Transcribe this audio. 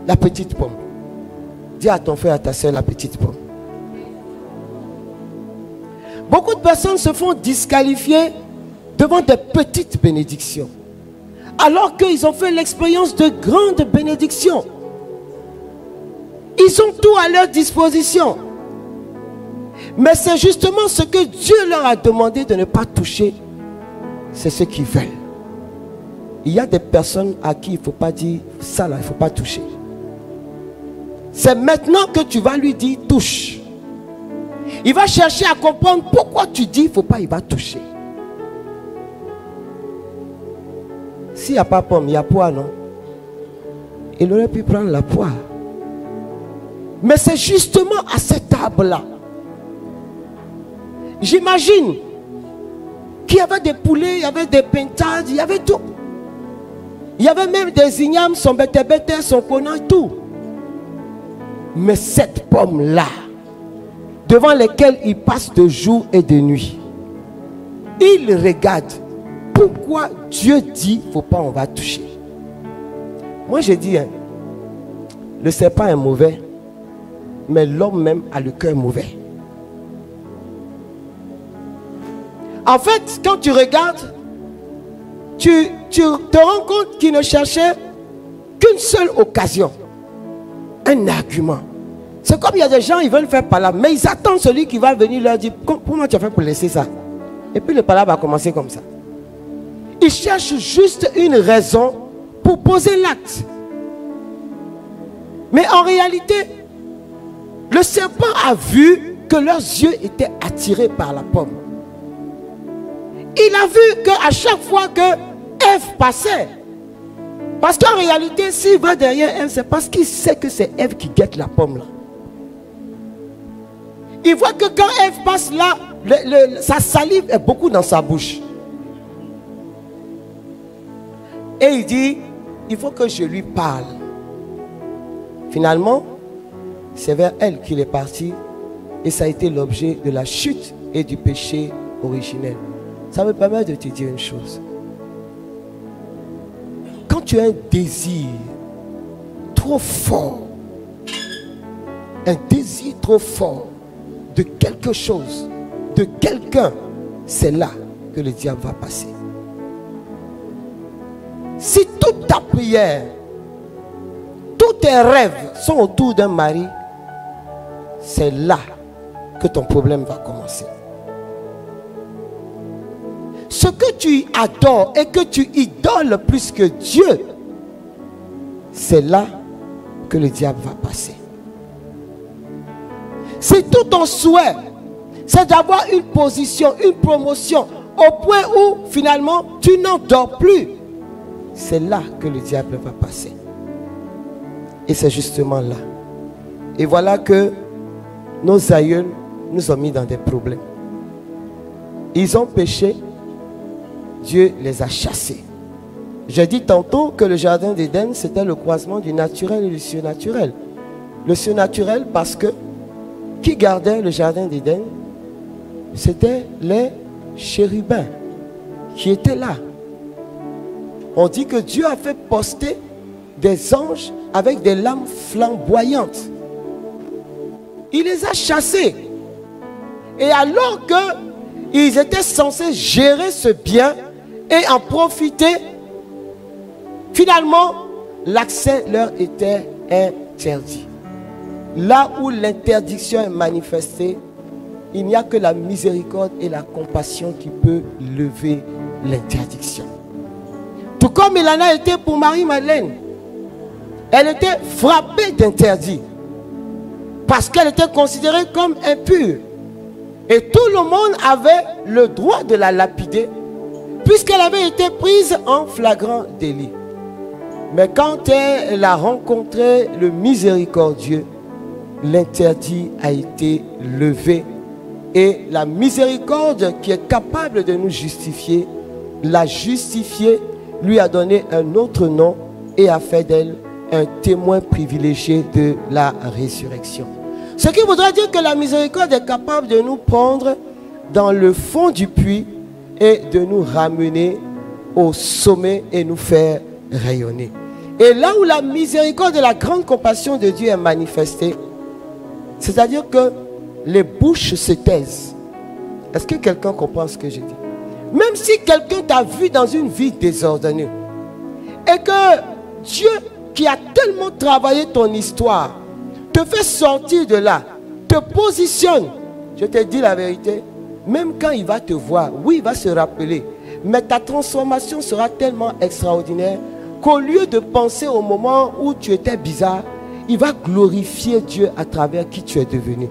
La petite pomme. Dis à ton frère, à ta soeur, la petite pomme. Beaucoup de personnes se font disqualifier devant des petites bénédictions, alors qu'ils ont fait l'expérience de grandes bénédictions. Ils ont tout à leur disposition. Mais c'est justement ce que Dieu leur a demandé de ne pas toucher. C'est ce qu'ils veulent. Il y a des personnes à qui il ne faut pas dire ça là, il ne faut pas toucher. C'est maintenant que tu vas lui dire touche. Il va chercher à comprendre pourquoi tu dis il ne faut pas, il va toucher. S'il n'y a pas pomme, il y a poire, non? Il aurait pu prendre la poire. Mais c'est justement à cet arbre-là. J'imagine qu'il y avait des poulets, il y avait des pintades, il y avait tout. Il y avait même des ignames, son bête-bête, son conan, tout. Mais cette pomme-là, devant lesquelles il passe de jour et de nuit, il regarde. Pourquoi Dieu dit, il ne faut pas, on va toucher. Moi j'ai dit, hein, le serpent est mauvais, mais l'homme même a le cœur mauvais. En fait, quand tu regardes, tu te rends compte qu'il ne cherchait qu'une seule occasion, un argument. C'est comme il y a des gens, ils veulent faire palabre, mais ils attendent celui qui va venir leur dire, comment tu as fait pour laisser ça? Et puis le palabre va commencer comme ça. Ils cherchent juste une raison pour poser l'acte. Mais en réalité, le serpent a vu que leurs yeux étaient attirés par la pomme. Il a vu qu'à chaque fois que Ève passait, parce qu'en réalité, s'il va derrière Ève, c'est parce qu'il sait que c'est Ève qui guette la pomme là. Il voit que quand Ève passe là, sa salive est beaucoup dans sa bouche. Et il dit, il faut que je lui parle. Finalement, c'est vers elle qu'il est parti. Et ça a été l'objet de la chute et du péché originel. Ça me permet de te dire une chose. Quand tu as un désir trop fort, un désir trop fort de quelque chose, de quelqu'un, c'est là que le diable va passer. Si toute ta prière, tous tes rêves sont autour d'un mari, c'est là que ton problème va commencer. Ce que tu adores et que tu idoles plus que Dieu, c'est là que le diable va passer. Si tout ton souhait, c'est d'avoir une position, une promotion, au point où finalement tu n'en dors plus, c'est là que le diable va passer. Et c'est justement là. Et voilà que nos aïeuls nous ont mis dans des problèmes. Ils ont péché, Dieu les a chassés. J'ai dit tantôt que le jardin d'Éden, c'était le croisement du naturel et du surnaturel. Le surnaturel parce que qui gardait le jardin d'Éden? C'était les chérubins qui étaient là. On dit que Dieu a fait poster des anges avec des lames flamboyantes. Il les a chassés. Et alors qu'ils étaient censés gérer ce bien et en profiter, finalement, l'accès leur était interdit. Là où l'interdiction est manifestée, il n'y a que la miséricorde et la compassion qui peut lever l'interdiction. Tout comme il en a été pour Marie-Madeleine. Elle était frappée d'interdit parce qu'elle était considérée comme impure. Et tout le monde avait le droit de la lapider puisqu'elle avait été prise en flagrant délit. Mais quand elle a rencontré le miséricordieux, l'interdit a été levé. Et la miséricorde qui est capable de nous justifier, l'a justifiée, lui a donné un autre nom et a fait d'elle un témoin privilégié de la résurrection. Ce qui voudrait dire que la miséricorde est capable de nous prendre dans le fond du puits et de nous ramener au sommet et nous faire rayonner. Et là où la miséricorde et la grande compassion de Dieu est manifestée, c'est-à-dire que les bouches se taisent. Est-ce que quelqu'un comprend ce que je dis? Même si quelqu'un t'a vu dans une vie désordonnée et que Dieu qui a tellement travaillé ton histoire te fait sortir de là, te positionne, je te dis la vérité, même quand il va te voir, oui, il va se rappeler, mais ta transformation sera tellement extraordinaire qu'au lieu de penser au moment où tu étais bizarre, il va glorifier Dieu à travers qui tu es devenu.